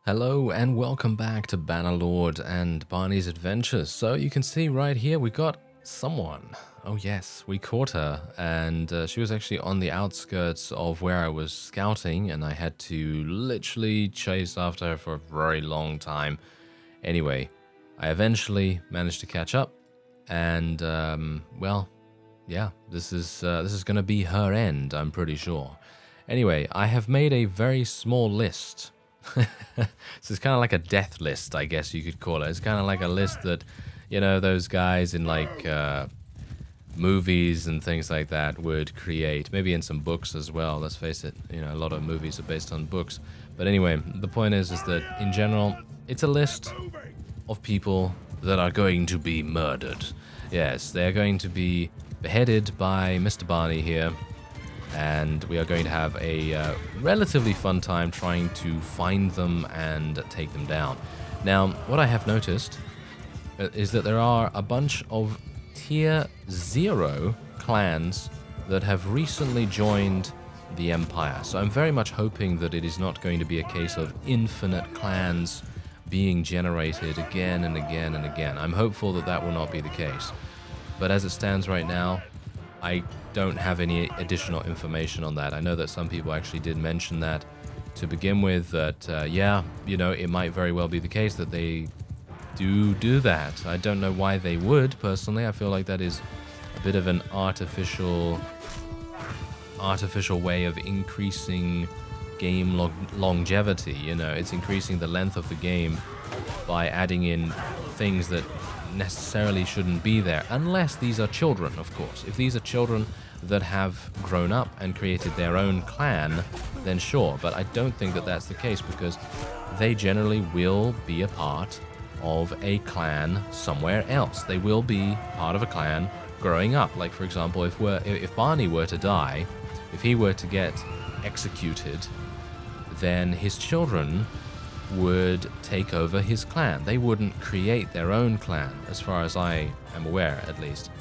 Hello and welcome back to Bannerlord and Barney's Adventures. So you can see right here we got someone. Oh yes, we caught her, and she was actually on the outskirts of where I was scouting, and I had to literally chase after her for a very long time. Anyway, I eventually managed to catch up, and well, yeah, this is going to be her end, I'm pretty sure. Anyway, I have made a very small list. So it's kind of like a death list, I guess you could call it. It's kind of like a list that, you know, those guys in like movies and things like that would create. Maybe in some books as well, let's face it. You know, a lot of movies are based on books. But anyway, the point is that in general, it's a list of people that are going to be murdered. Yes, they're going to be beheaded by Mr. Barney here. And we are going to have a relatively fun time trying to find them and take them down. Now, what I have noticed is that there are a bunch of tier 0 clans that have recently joined the Empire. So I'm very much hoping that it is not going to be a case of infinite clans being generated again and again and again. I'm hopeful that that will not be the case. But as it stands right now, I don't have any additional information on that. I know that some people actually did mention that to begin with, that yeah, you know, it might very well be the case that they do that. I don't know why they would, personally. I feel like that is a bit of an artificial way of increasing game longevity. You know, it's increasing the length of the game by adding in things that necessarily shouldn't be there, unless these are children, of course. If these are children that have grown up and created their own clan, then sure, but I don't think that that's the case, because they generally will be a part of a clan somewhere else. They will be part of a clan growing up. Like, for example, if Barney were to die, if he were to get executed, then his children would take over his clan. They wouldn't create their own clan, as far as I am aware, at least.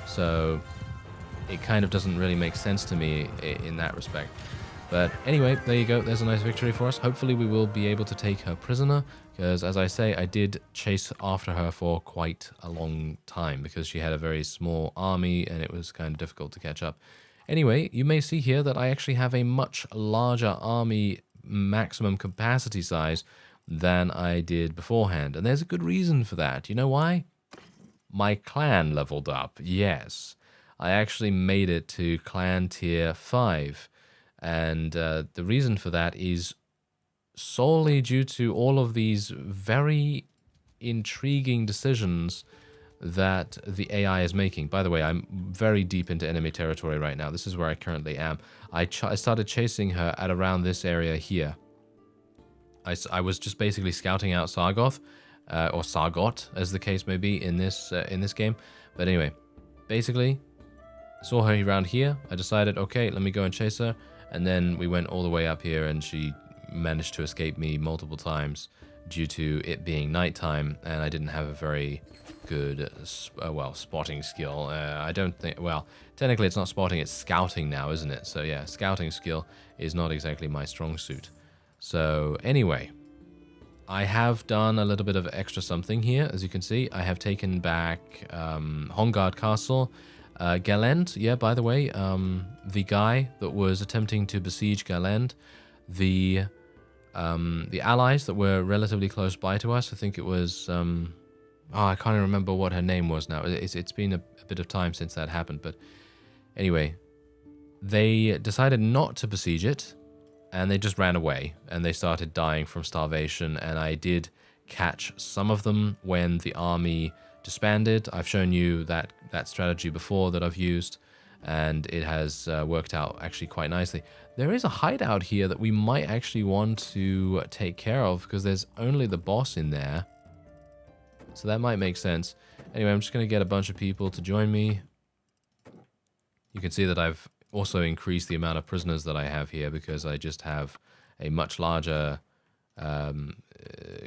So it kind of doesn't really make sense to me in that respect. But anyway, there you go. There's a nice victory for us. Hopefully we will be able to take her prisoner, because as I say, I did chase after her for quite a long time, because she had a very small army and it was kind of difficult to catch up. Anyway, you may see here that I actually have a much larger army maximum capacity size than I did beforehand, and there's a good reason for that. You know why? My clan leveled up. Yes, I actually made it to clan tier 5, and the reason for that is solely due to all of these very intriguing decisions that the AI is making. By the way, I'm very deep into enemy territory right now. This is where I currently am. I started chasing her at around this area here. I was just basically scouting out Sargoth, or Sargot, as the case may be in this game. But anyway, basically, saw her around here. I decided, okay, let me go and chase her. And then we went all the way up here, and she managed to escape me multiple times due to it being nighttime, and I didn't have a very good, well, spotting skill. I don't think, well, technically it's not spotting, it's scouting now, isn't it? So yeah, scouting skill is not exactly my strong suit. So anyway, I have done a little bit of extra something here. As you can see, I have taken back Hongard Castle. Galend, yeah, by the way, the guy that was attempting to besiege Galend, the allies that were relatively close by to us, I think it was, I can't even remember what her name was now. It's been a bit of time since that happened, but anyway, they decided not to besiege it, and they just ran away, and they started dying from starvation, and I did catch some of them when the army disbanded. I've shown you that strategy before that I've used, and it has worked out actually quite nicely. There is a hideout here that we might actually want to take care of, because there's only the boss in there. So that might make sense. Anyway, I'm just going to get a bunch of people to join me. You can see that I've also increased the amount of prisoners that I have here, because I just have a much larger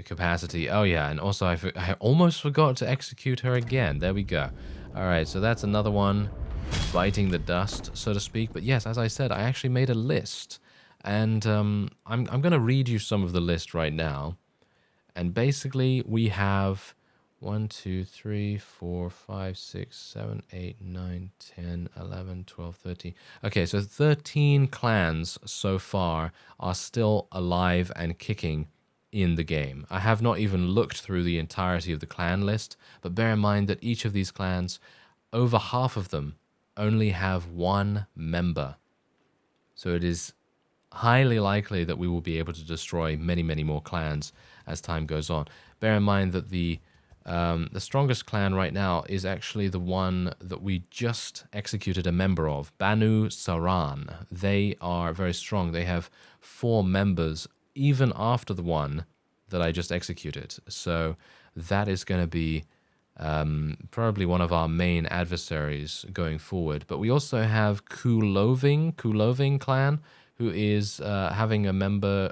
capacity. Oh yeah, and also I almost forgot to execute her again. There we go. Alright, so that's another one biting the dust, so to speak. But yes, as I said, I actually made a list, and I'm going to read you some of the list right now. And basically, we have 1, 2, 3, 4, 5, 6, 7, 8, 9, 10, 11, 12, 13. Okay, so 13 clans so far are still alive and kicking in the game. I have not even looked through the entirety of the clan list, but bear in mind that each of these clans, over half of them, only have one member. So it is highly likely that we will be able to destroy many, many more clans as time goes on. Bear in mind that the strongest clan right now is actually the one that we just executed a member of, Banu Saran. They are very strong. They have 4 members even after the one that I just executed. So that is going to be probably one of our main adversaries going forward. But we also have Kuloving clan, who is having a member,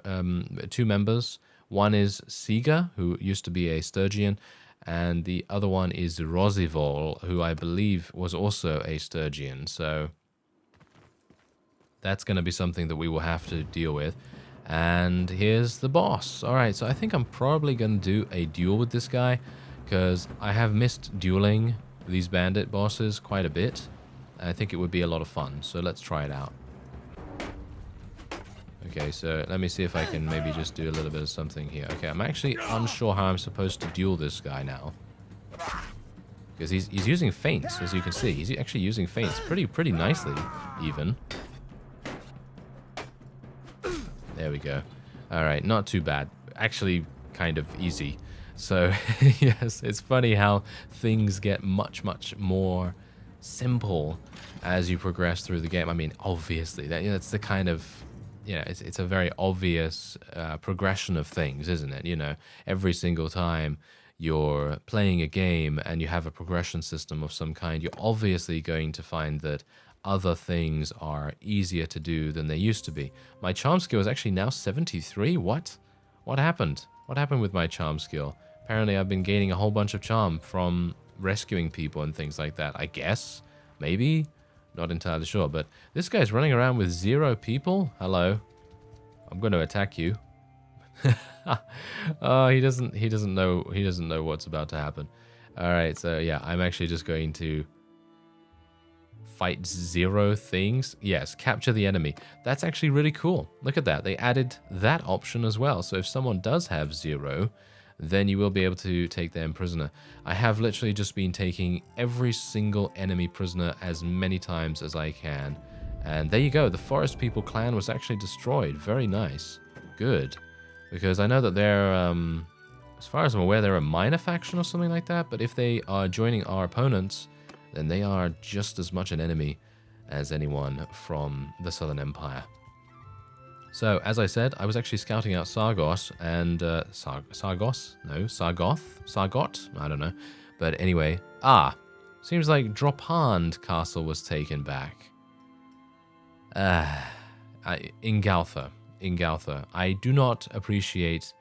2 members. One is Siga, who used to be a Sturgian, and the other one is Rosivol, who I believe was also a Sturgian. So that's going to be something that we will have to deal with. And here's the boss. All right, so I think I'm probably going to do a duel with this guy, because I have missed dueling these bandit bosses quite a bit. I think it would be a lot of fun, so let's try it out. Okay, so let me see if I can maybe just do a little bit of something here. Okay, I'm actually unsure how I'm supposed to duel this guy now. Because he's using feints, as you can see. He's actually using feints pretty nicely, even. There we go. Alright, not too bad. Actually, kind of easy. So, yes, it's funny how things get much more simple as you progress through the game. I mean, obviously, that's the kind of... it's a very obvious progression of things, isn't it? You know, every single time you're playing a game and you have a progression system of some kind, you're obviously going to find that other things are easier to do than they used to be. My charm skill is actually now 73. What? What happened? What happened with my charm skill? Apparently, I've been gaining a whole bunch of charm from rescuing people and things like that. I guess? Maybe? Not entirely sure, but this guy's running around with 0 people. Hello. I'm going to attack you. Oh, he doesn't know what's about to happen. All right, so yeah, I'm actually just going to fight 0 things. Yes, capture the enemy. That's actually really cool. Look at that. They added that option as well. So if someone does have 0, then you will be able to take them prisoner. I have literally just been taking every single enemy prisoner as many times as I can. And there you go. The Forest People clan was actually destroyed. Very nice. Good. Because I know that they're, as far as I'm aware, they're a minor faction or something like that. But if they are joining our opponents, then they are just as much an enemy as anyone from the Southern Empire. So, as I said, I was actually scouting out Sargos and... Sargos? No, Sargot? I don't know. But anyway... seems like Dropand Castle was taken back. Ingaltha. I do not appreciate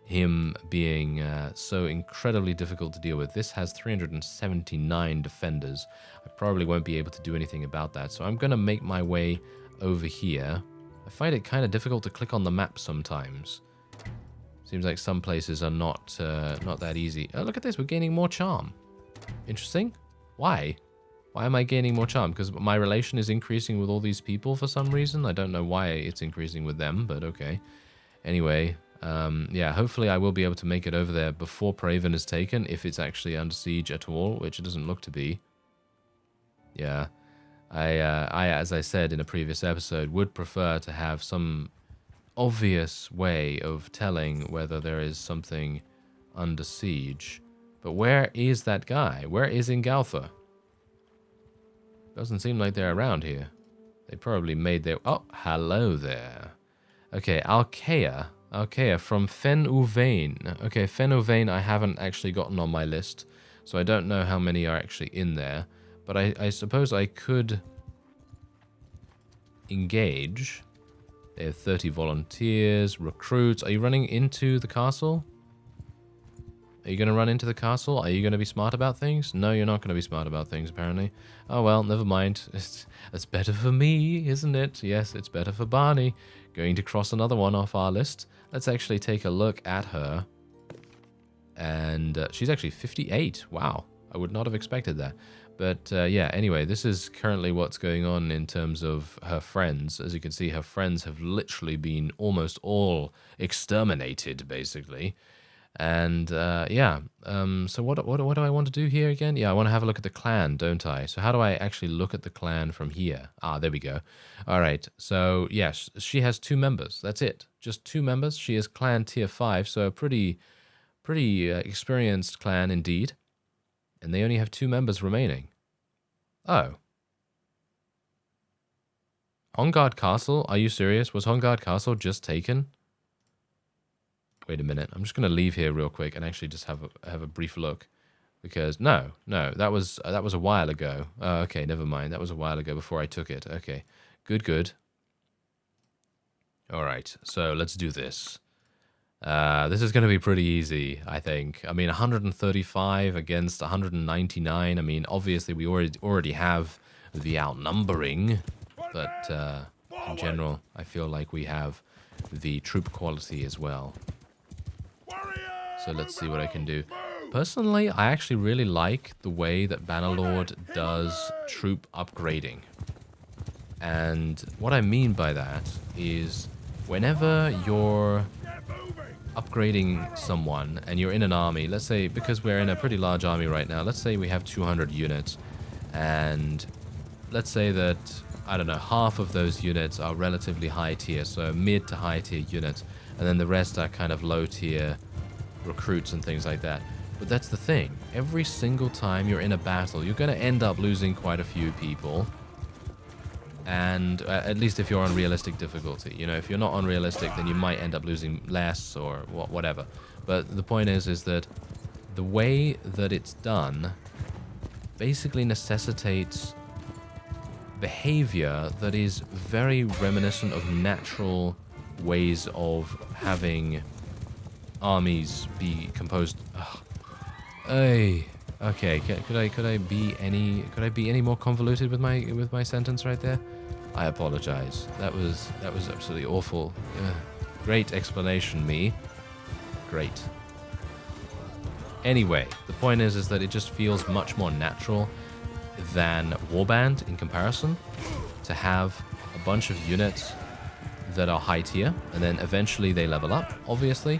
him being so incredibly difficult to deal with. This has 379 defenders. I probably won't be able to do anything about that. So I'm going to make my way over here. I find it kind of difficult to click on the map sometimes. Seems like some places are not that easy. Oh, look at this. We're gaining more charm. Interesting. Why? Why am I gaining more charm? Because my relation is increasing with all these people for some reason. I don't know why it's increasing with them, but okay. Anyway, yeah, hopefully I will be able to make it over there before Praven is taken, if it's actually under siege at all, which it doesn't look to be. Yeah. I, as I said in a previous episode, would prefer to have some obvious way of telling whether there is something under siege. But where is that guy? Where is Ingaltha? Doesn't seem like they're around here. They probably made their... Oh, hello there. Okay, Alkea from Fen Uvain. Okay, Fen Uvain I haven't actually gotten on my list, so I don't know how many are actually in there. But I suppose I could engage. They have 30 volunteers, recruits. Are you running into the castle? Are you going to run into the castle? Are you going to be smart about things? No, you're not going to be smart about things, apparently. Oh, well, never mind. It's better for me, isn't it? Yes, it's better for Barney. Going to cross another one off our list. Let's actually take a look at her. And she's actually 58. Wow. I would not have expected that. But yeah, anyway, this is currently what's going on in terms of her friends. As you can see, her friends have literally been almost all exterminated, basically. And yeah, so what do I want to do here again? Yeah, I want to have a look at the clan, don't I? So how do I actually look at the clan from here? Ah, there we go. All right, so yes, she has 2 members. That's it, just 2 members. She is clan tier 5, so a pretty experienced clan indeed. And they only have 2 members remaining. Oh. Hongard Castle? Are you serious? Was Hongard Castle just taken? Wait a minute. I'm just going to leave here real quick and actually just have a brief look. Because, no, that was a while ago. Okay, never mind. That was a while ago before I took it. Okay, good. All right, so let's do this. This is going to be pretty easy, I think. I mean, 135 against 199. I mean, obviously we already have the outnumbering, but in general, I feel like we have the troop quality as well. So let's see what I can do. Personally, I actually really like the way that Bannerlord does troop upgrading. And what I mean by that is whenever you're upgrading someone and you're in an army, let's say, because we're in a pretty large army right now, let's say we have 200 units, and let's say that, I don't know, half of those units are relatively high tier, so mid to high tier units, and then the rest are kind of low tier recruits and things like that. But that's the thing, every single time you're in a battle, you're going to end up losing quite a few people. And at least if you're on realistic difficulty, you know, if you're not on realistic, then you might end up losing less or whatever. But the point is that the way that it's done basically necessitates behavior that is very reminiscent of natural ways of having armies be composed. Hey. Okay, could I be any more convoluted with my sentence right there? I apologize. That was absolutely awful. Great explanation, me. Great. Anyway, the point is that it just feels much more natural than Warband in comparison to have a bunch of units that are high tier, and then eventually they level up, obviously.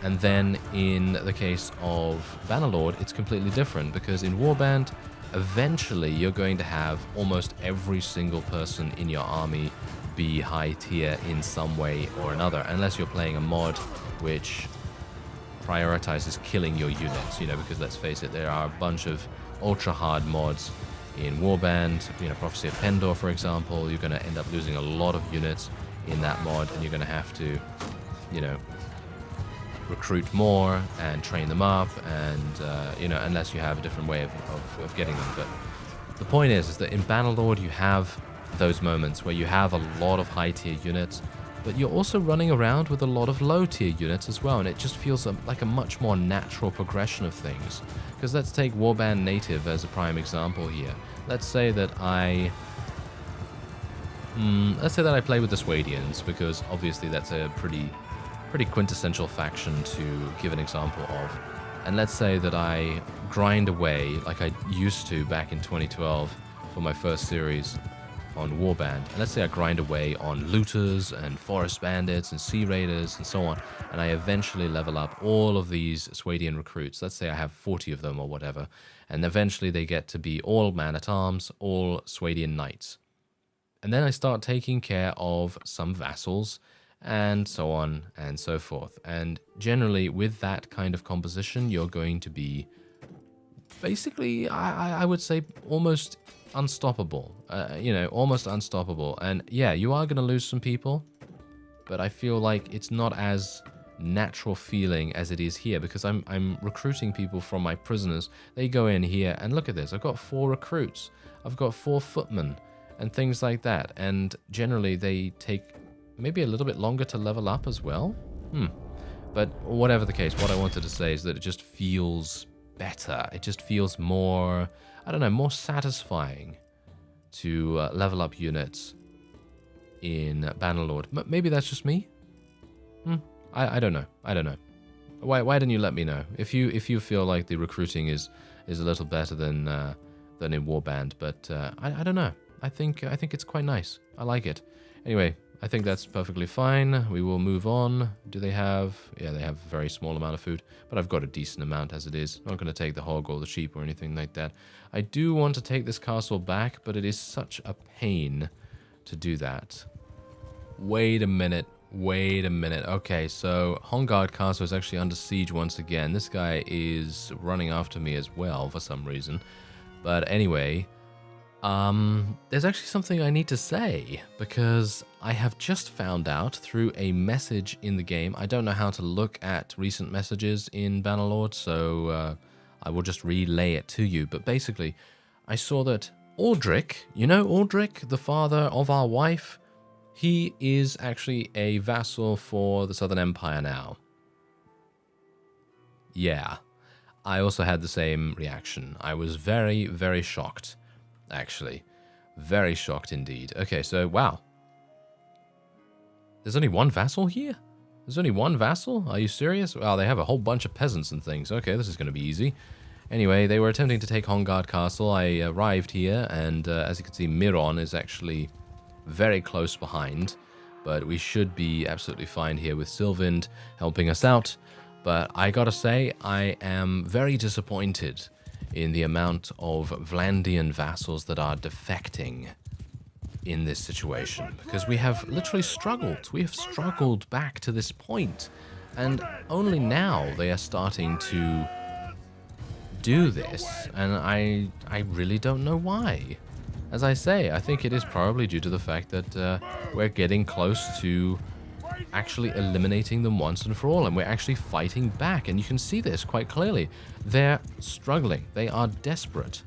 And then in the case of Bannerlord, it's completely different, because in Warband, eventually you're going to have almost every single person in your army be high tier in some way or another, unless you're playing a mod which prioritizes killing your units, you know, because let's face it, there are a bunch of ultra hard mods in Warband, you know, Prophecy of Pendor, for example. You're going to end up losing a lot of units in that mod, and you're going to have to, you know, recruit more and train them up, and you know, unless you have a different way of getting them. But the point is that in Bannerlord you have those moments where you have a lot of high tier units, but you're also running around with a lot of low tier units as well, and it just feels like a much more natural progression of things. Because let's take Warband Native as a prime example here. Let's say that I play with the Swadians, because obviously that's a pretty quintessential faction to give an example of. And let's say that I grind away, like I used to back in 2012 for my first series on Warband. And let's say I grind away on looters and forest bandits and sea raiders and so on, and I eventually level up all of these Swadian recruits. Let's say I have 40 of them or whatever, and eventually they get to be all man-at-arms, all Swadian knights. And then I start taking care of some vassals, and so on and so forth. And generally, with that kind of composition, you're going to be basically, I would say, almost unstoppable. You know, almost unstoppable. And yeah, you are going to lose some people, but I feel like it's not as natural feeling as it is here, because I'm recruiting people from my prisoners. They go in here, and look at this. I've got 4 recruits. I've got 4 footmen, and things like that. And generally, they take maybe a little bit longer to level up as well. But whatever the case, what I wanted to say is that it just feels better. It just feels more, I don't know, more satisfying to level up units in Bannerlord. Maybe that's just me? I don't know. Why didn't you let me know? If you feel like the recruiting is a little better than in Warband, but I don't know. I think it's quite nice. I like it. Anyway, I think that's perfectly fine. We will move on. Do they have... Yeah, they have a very small amount of food, but I've got a decent amount as it is. I'm not going to take the hog or the sheep or anything like that. I do want to take this castle back, but it is such a pain to do that. Wait a minute. Wait a minute. Okay, so Hongard Castle is actually under siege once again. This guy is running after me as well for some reason. But anyway... there's actually something I need to say, because I have just found out through a message in the game. I don't know how to look at recent messages in Bannerlord, so I will just relay it to you. But basically, I saw that Aldrich, you know Aldrich, the father of our wife, he is actually a vassal for the Southern Empire now. Yeah, I also had the same reaction. I was very, very shocked. Actually, very shocked indeed. Okay, so, wow. There's only one vassal here? There's only one vassal? Are you serious? Wow, they have a whole bunch of peasants and things. Okay, this is going to be easy. Anyway, they were attempting to take Hongard Castle. I arrived here, and as you can see, Miron is actually very close behind. But we should be absolutely fine here with Sylvind helping us out. But I gotta say, I am very disappointed in the amount of Vlandian vassals that are defecting in this situation, because we have literally struggled. We have struggled back to this point, and only now they are starting to do this, and I really don't know why. As I say, I think it is probably due to the fact that we're getting close to actually eliminating them once and for all, and we're actually fighting back, and you can see this quite clearly. They're struggling. They are desperate.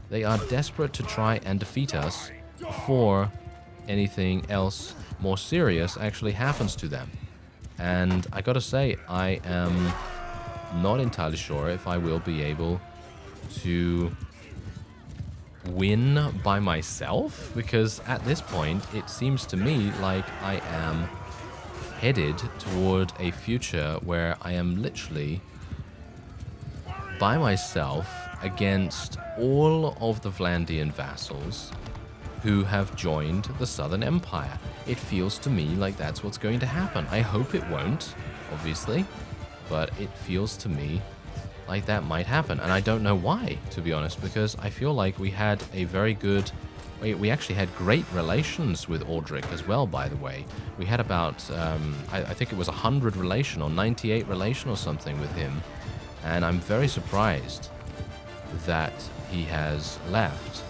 They are desperate to try and defeat us before anything else more serious actually happens to them. And I gotta say, I am not entirely sure if I will be able to win by myself, because at this point it seems to me like I am headed toward a future where I am literally by myself against all of the Vlandian vassals who have joined the Southern Empire. It feels to me like that's what's going to happen. I hope it won't, obviously, but it feels to me like that might happen. And I don't know why, to be honest, because I feel like we had a very good... We actually had great relations with Aldrich as well, by the way. We had about, I think it was 100 relation or 98 relation or something with him. And I'm very surprised that he has left.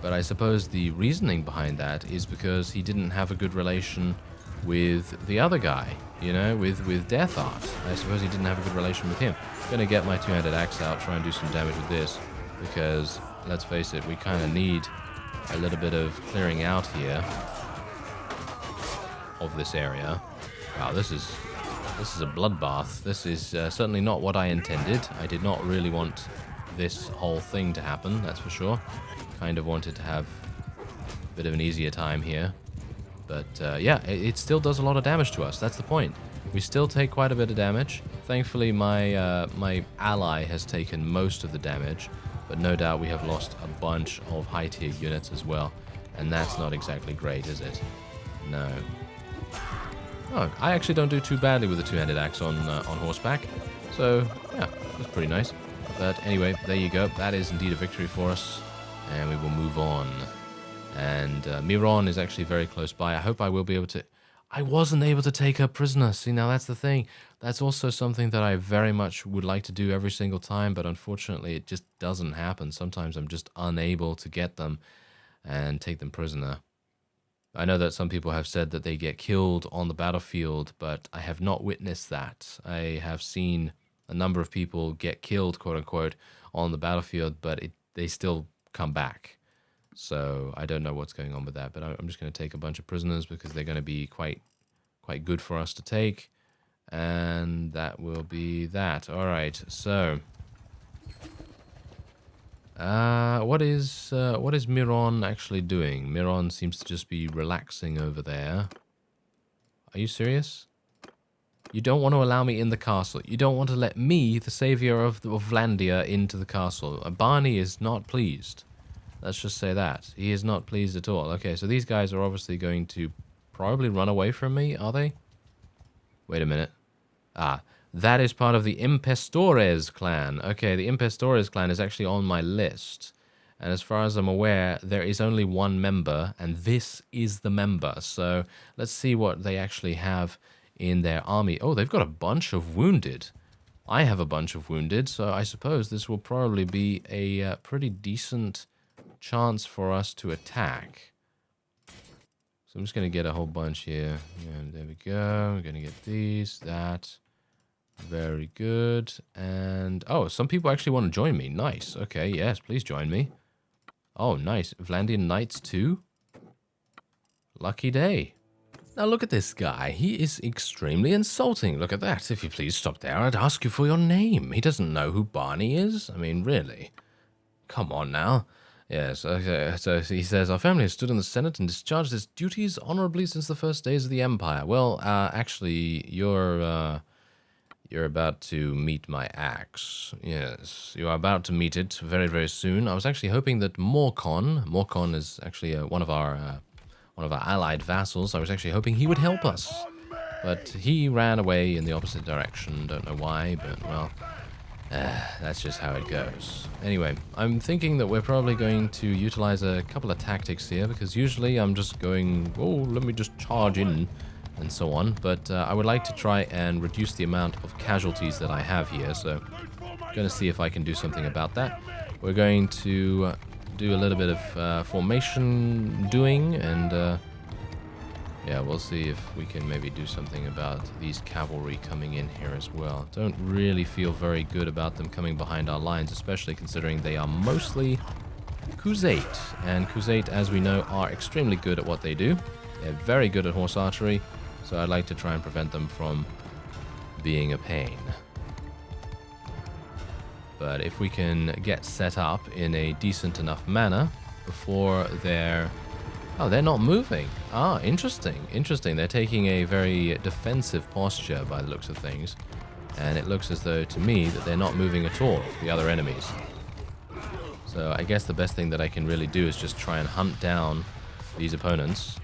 But I suppose the reasoning behind that is because he didn't have a good relation with the other guy, you know, with Death Art. I suppose he didn't have a good relation with him. I'm going to get my two-handed axe out, try and do some damage with this, because, let's face it, we kind of need a little bit of clearing out here of this area. Wow, this is a bloodbath. This is certainly not what I intended. I did not really want this whole thing to happen, that's for sure. Kind of wanted to have a bit of an easier time here. But yeah, it still does a lot of damage to us. That's the point. We still take quite a bit of damage. Thankfully, my ally has taken most of the damage. But no doubt we have lost a bunch of high-tier units as well. And that's not exactly great, is it? No. Oh, I actually don't do too badly with a two-handed axe on horseback. So, yeah, that's pretty nice. But anyway, there you go. That is indeed a victory for us. And we will move on. And Miron is actually very close by. I hope I will be able to... I wasn't able to take her prisoner. See, now that's the thing. That's also something that I very much would like to do every single time, but unfortunately it just doesn't happen. Sometimes I'm just unable to get them and take them prisoner. I know that some people have said that they get killed on the battlefield, but I have not witnessed that. I have seen a number of people get killed, quote-unquote, on the battlefield, but they still come back. So I don't know what's going on with that, but I'm just going to take a bunch of prisoners because they're going to be quite good for us to take. And that will be that. All right, so what is Miron actually doing? Miron seems to just be relaxing over there. Are you serious? You don't want to allow me in the castle. You don't want to let me, the savior of Vlandia, into the castle. Barney is not pleased. Let's just say that. He is not pleased at all. Okay, so these guys are obviously going to probably run away from me, are they? Wait a minute. Ah, that is part of the Impestores clan. Okay, the Impestores clan is actually on my list. And as far as I'm aware, there is only one member, and this is the member. So let's see what they actually have in their army. Oh, they've got a bunch of wounded. I have a bunch of wounded, so I suppose this will probably be a pretty decent chance for us to attack. So I'm just going to get a whole bunch here. And there we go. We're going to get these, that. Very good. And, oh, some people actually want to join me. Nice. Okay, yes, please join me. Oh, nice. Vlandian Knights too? Lucky day. Now look at this guy. He is extremely insulting. Look at that. If you please stop there, I'd ask you for your name. He doesn't know who Barney is? I mean, really? Come on now. Yes, okay. So he says, our family has stood in the Senate and discharged its duties honorably since the first days of the Empire. Well, actually, you're about to meet my axe. Yes, you are about to meet it very, very soon. I was actually hoping that Morcon is actually one of our allied vassals. I was actually hoping he would help us, but he ran away in the opposite direction. Don't know why, but well, that's just how it goes. Anyway, I'm thinking that we're probably going to utilize a couple of tactics here, because usually I'm just going, oh, let me just charge in and so on, but I would like to try and reduce the amount of casualties that I have here, so I'm going to see if I can do something about that. We're going to do a little bit of formation doing, and yeah, we'll see if we can maybe do something about these cavalry coming in here as well. Don't really feel very good about them coming behind our lines, especially considering they are mostly Khuzait, and Khuzait, as we know, are extremely good at what they do. They're very good at horse archery, so I'd like to try and prevent them from being a pain. But if we can get set up in a decent enough manner before they're... Oh, they're not moving. Ah, interesting. Interesting. They're taking a very defensive posture by the looks of things. And it looks as though, to me, that they're not moving at all, the other enemies. So I guess the best thing that I can really do is just try and hunt down these opponents.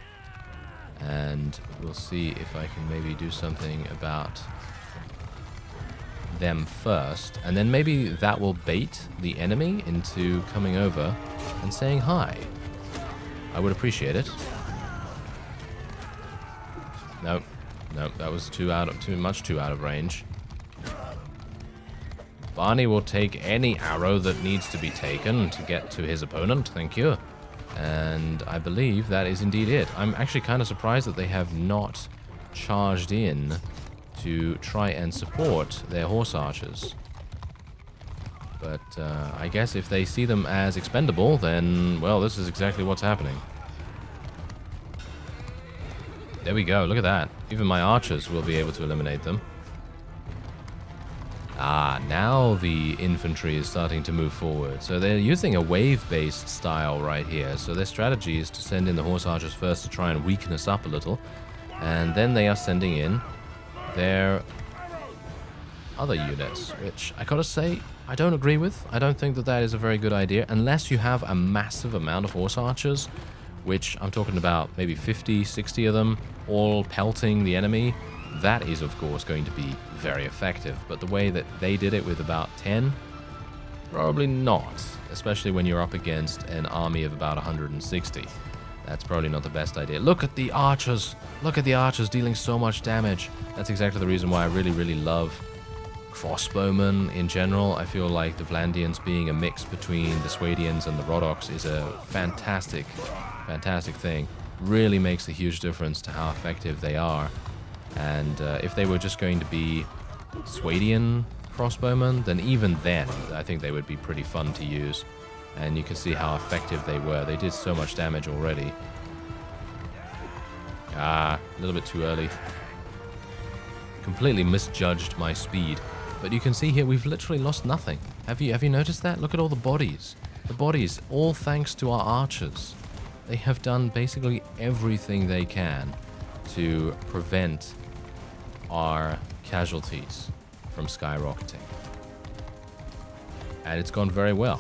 And we'll see if I can maybe do something about them first. And then maybe that will bait the enemy into coming over and saying hi. I would appreciate it. Nope. Nope, that was too much out of range. Barney will take any arrow that needs to be taken to get to his opponent. Thank you. And I believe that is indeed it. I'm actually kind of surprised that they have not charged in to try and support their horse archers. But I guess if they see them as expendable, then, well, this is exactly what's happening. There we go, look at that. Even my archers will be able to eliminate them. Ah, now the infantry is starting to move forward. So they're using a wave-based style right here. So their strategy is to send in the horse archers first to try and weaken us up a little. And then they are sending in their other units, which I gotta say, I don't agree with. I don't think that that is a very good idea, unless you have a massive amount of horse archers, which I'm talking about maybe 50, 60 of them, all pelting the enemy. That is, of course, going to be very effective, but the way that they did it with about 10, probably not, especially when you're up against an army of about 160. That's probably not the best idea. Look at the archers! Look at the archers dealing so much damage. That's exactly the reason why I really, really love crossbowmen in general. I feel like the Vlandians being a mix between the Swadians and the Rodox is a fantastic, fantastic thing. Really makes a huge difference to how effective they are. And if they were just going to be Swadian crossbowmen, then even then, I think they would be pretty fun to use. And you can see how effective they were. They did so much damage already. Ah, a little bit too early. Completely misjudged my speed. But you can see here, we've literally lost nothing. Have you noticed that? Look at all the bodies. The bodies, all thanks to our archers. They have done basically everything they can to prevent our casualties from skyrocketing. And it's gone very well.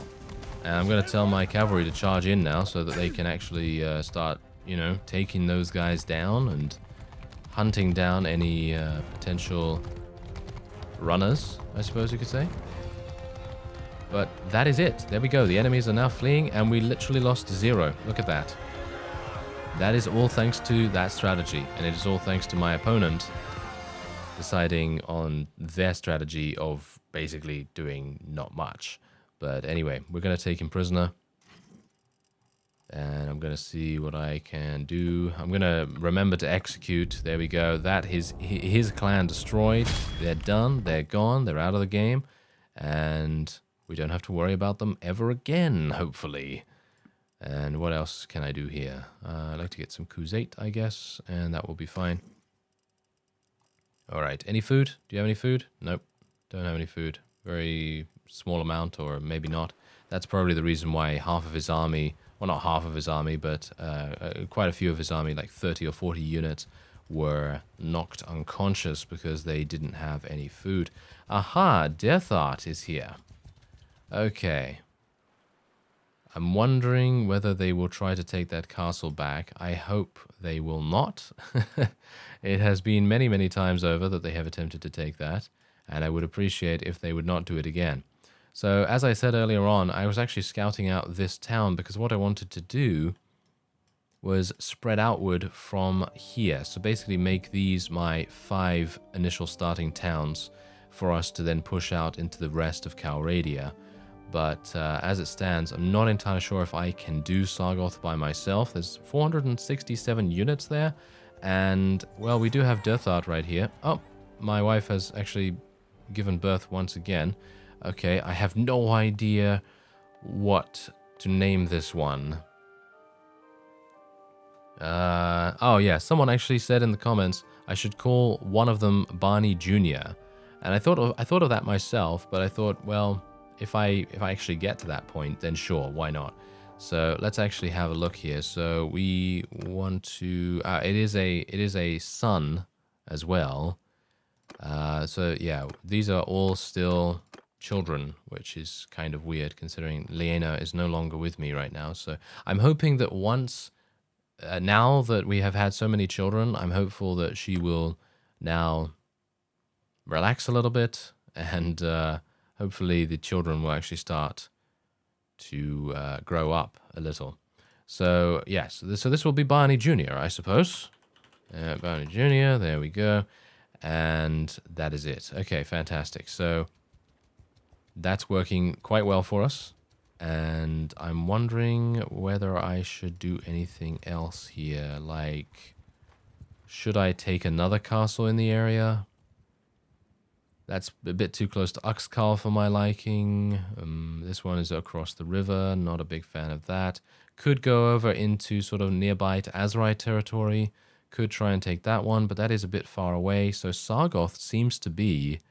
And I'm going to tell my cavalry to charge in now so that they can actually start, you know, taking those guys down and hunting down any potential runners, I suppose you could say. But that is it. There we go. The enemies are now fleeing, and we literally lost 0. Look at that. That is all thanks to that strategy, and it is all thanks to my opponent deciding on their strategy of basically doing not much. But anyway, we're going to take him prisoner. And I'm going to see what I can do. I'm going to remember to execute. There we go. That is his clan destroyed. They're done. They're gone. They're out of the game. And we don't have to worry about them ever again, hopefully. And what else can I do here? I'd like to get some Crusade, I guess. And that will be fine. All right. Any food? Do you have any food? Nope. Don't have any food. Very small amount, or maybe not. That's probably the reason why half of his army... Well, not half of his army, but quite a few of his army, like 30 or 40 units, were knocked unconscious because they didn't have any food. Aha, Death Art is here. Okay. I'm wondering whether they will try to take that castle back. I hope they will not. It has been many, many times over that they have attempted to take that, and I would appreciate if they would not do it again. So, as I said earlier on, I was actually scouting out this town because what I wanted to do was spread outward from here. So basically make these my 5 initial starting towns for us to then push out into the rest of Calradia. But as it stands, I'm not entirely sure if I can do Sargoth by myself. There's 467 units there, and, well, we do have Death Art right here. Oh, my wife has actually given birth once again. Okay, I have no idea what to name this one. Oh yeah, someone actually said in the comments I should call one of them Barney Jr. And I thought of that myself, but I thought, well, if I actually get to that point, then sure, why not? So let's actually have a look here. So we want to. It is a son as well. So yeah, these are all still children, which is kind of weird considering Lena is no longer with me right now. So I'm hoping that once, now that we have had so many children, I'm hopeful that she will now relax a little bit, and hopefully the children will actually start to grow up a little. So yes, so this will be Barney Jr., I suppose. Barney Jr., there we go. And that is it. Okay, fantastic. So that's working quite well for us, and I'm wondering whether I should do anything else here. Like, should I take another castle in the area? That's a bit too close to Uxkhal for my liking. This one is across the river, not a big fan of that. Could go over into sort of nearby to Azrai territory. Could try and take that one, but that is a bit far away. So Sargoth seems to be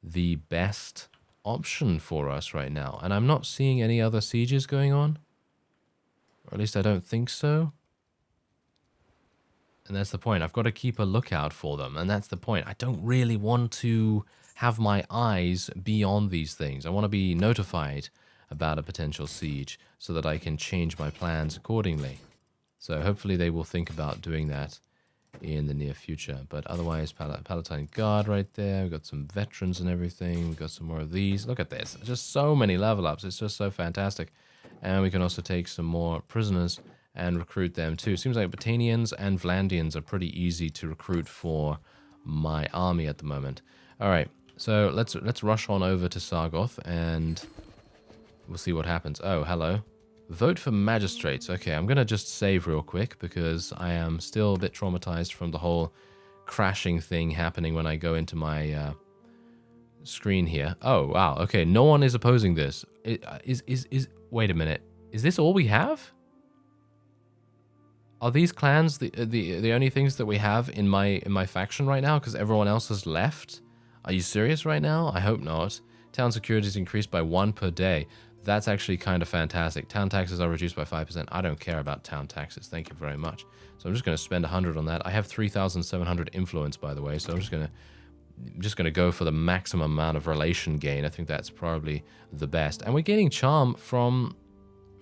the best option for us right now, and I'm not seeing any other sieges going on, or at least I don't think so. And that's the point. I've got to keep a lookout for them, and that's the point. I don't really want to have my eyes be on these things. I want to be notified about a potential siege so that I can change my plans accordingly. So hopefully they will think about doing that in the near future. But otherwise, Palatine Guard right there. We've got some veterans and everything. We've got some more of these. Look at this. Just so many level ups. It's just so fantastic. And we can also take some more prisoners and recruit them too. Seems like Batanians and Vlandians are pretty easy to recruit for my army at the moment. All right, so let's rush on over to Sargoth and we'll see what happens. Oh, hello. Vote for magistrates. Okay, I'm going to just save real quick because I am still a bit traumatized from the whole crashing thing happening when I go into my screen here. Oh, wow. Okay, no one is opposing this. Wait a minute. Is this all we have? Are these clans the only things that we have in my faction right now because everyone else has left? Are you serious right now? I hope not. Town security is increased by 1 per day. That's actually kind of fantastic. Town taxes are reduced by 5%. I don't care about town taxes. Thank you very much. So I'm just going to spend 100 on that. I have 3,700 influence, by the way, so I'm just going to go for the maximum amount of relation gain. I think that's probably the best. And we're gaining charm from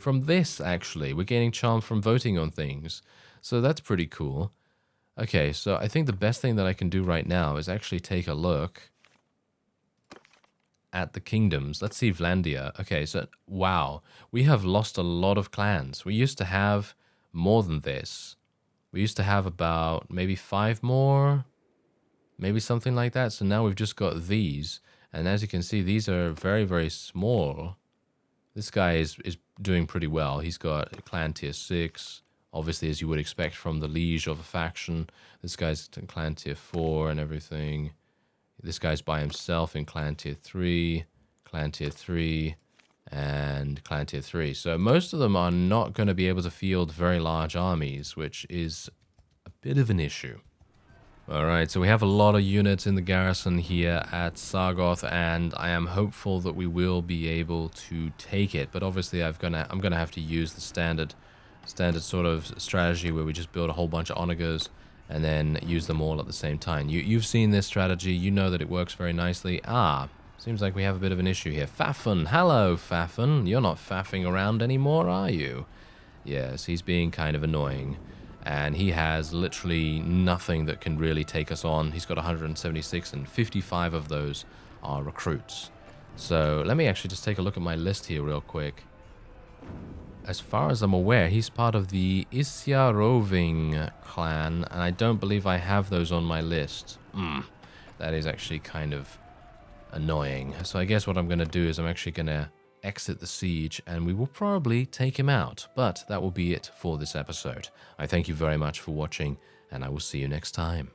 this, actually. We're gaining charm from voting on things. So that's pretty cool. Okay, so I think the best thing that I can do right now is actually take a look at the kingdoms. Let's see Vlandia. Okay, so wow, we have lost a lot of clans. We used to have more than this. We used to have about maybe 5 more, maybe something like that. So now we've just got these, and as you can see, these are very, very small. This guy is doing pretty well. He's got clan tier 6, obviously, as you would expect from the liege of a faction. This guy's clan tier 4 and everything. This guy's by himself in clan tier 3, and clan tier 3. So most of them are not going to be able to field very large armies, which is a bit of an issue. Alright, so we have a lot of units in the garrison here at Sargoth, and I am hopeful that we will be able to take it. But obviously I'm gonna have to use the standard sort of strategy where we just build a whole bunch of onagers and then use them all at the same time. You've seen this strategy. You know that it works very nicely. Ah, seems like we have a bit of an issue here. Faffen. Hello, Faffen. You're not faffing around anymore, are you? Yes, he's being kind of annoying. And he has literally nothing that can really take us on. He's got 176, and 55 of those are recruits. So let me actually just take a look at my list here real quick. As far as I'm aware, he's part of the Isyaroving clan, and I don't believe I have those on my list. That is actually kind of annoying. So I guess what I'm going to do is I'm actually going to exit the siege, and we will probably take him out. But that will be it for this episode. I thank you very much for watching, and I will see you next time.